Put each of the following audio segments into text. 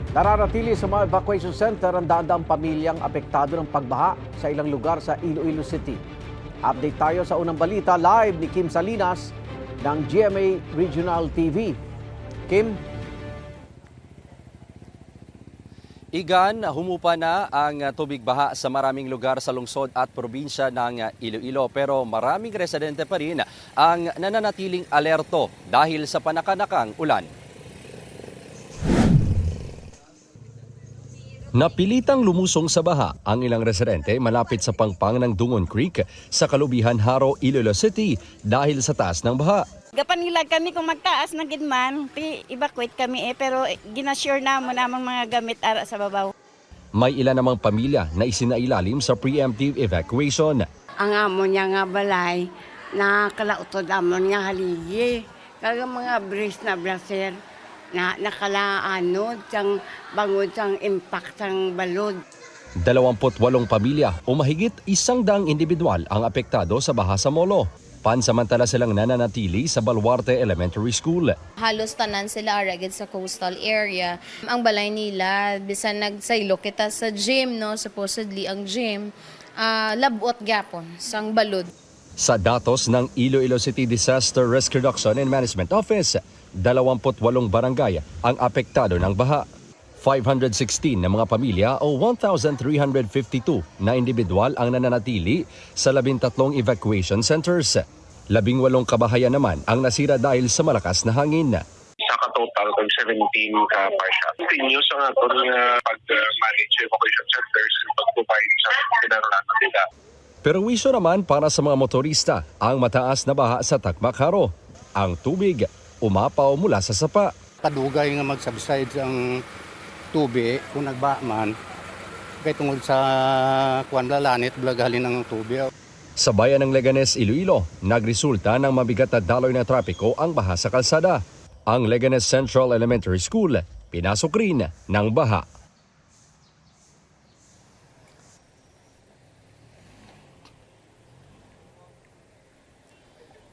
Nananatili sa mga evacuation center ang daan-daang pamilyang apektado ng pagbaha sa ilang lugar sa Iloilo City. Update tayo sa unang balita live ni Kim Salinas ng GMA Regional TV. Kim? Igan, humupa na ang tubig baha sa maraming lugar sa lungsod at probinsya ng Iloilo pero maraming residente pa rin ang nananatiling alerto dahil sa panakanakang ulan. Napilitang lumusong sa baha ang ilang residente malapit sa pangpang ng Dungon Creek sa Kalubihan, Haro, Iloilo City dahil sa taas ng baha. Gapan kami kung magtaas na gidman, evacuate kami pero ginasure namang mga gamit ara sa babaw. May ilan namang pamilya na isinailalim sa preemptive evacuation. Ang amo niya nga balay, nakalautod amon nga haligi. Kaga mga bris na blaser na nakalaanod, sang bangod sang impact sang balod. 28 pamilya o mahigit 100 individual ang apektado sa baha sa Molo. Pansamantala silang nananatili sa Baluarte Elementary School. Halos tanan sila aragid sa coastal area. Ang balay nila, bisan nagsaylo kita sa gym, no? Supposedly ang gym, labot gapon, sang balod. Sa datos ng Iloilo City Disaster Risk Reduction and Management Office, 28 barangay ang apektado ng baha. 516 na mga pamilya o 1,352 na individual ang nananatili sa 13 evacuation centers. 18 kabahayan naman ang nasira dahil sa malakas na hangin. Sa katotal, kung 17 ka partial. Continuous ang ato nga pag-manage evacuation centers and pag-provide sa kinaranasan nila. Pero wisyo naman para sa mga motorista ang mataas na baha sa Tacmac-Haro. Ang tubig umapaw mula sa sapa. Kadugay nga mag-subside ang tubig kung nagba man kay tungod sa kuanlalanit blagahalin ang tubig. Sa bayan ng Leganes, Iloilo, nagresulta ng mabigat na daloy na trapiko ang baha sa kalsada. Ang Leganes Central Elementary School, pinasok rin ng baha.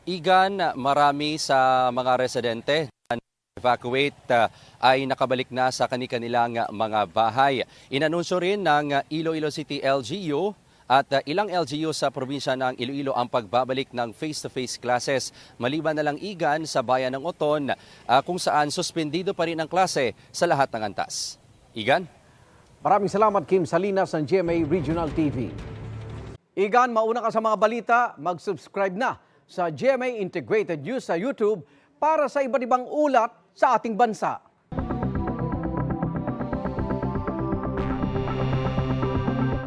Igan, marami sa mga residente evacuate ay nakabalik na sa kanilang mga bahay. Inanunsyo rin ng Iloilo City LGU at ilang LGU sa probinsya ng Iloilo ang pagbabalik ng face-to-face classes. Maliban na lang Igan sa bayan ng Oton kung saan suspendido pa rin ang klase sa lahat ng antas. Igan? Maraming salamat Kim Salinas ng GMA Regional TV. Igan, mauna ka sa mga balita, mag-subscribe na sa GMA Integrated News sa YouTube para sa iba't ibang ulat sa ating bansa.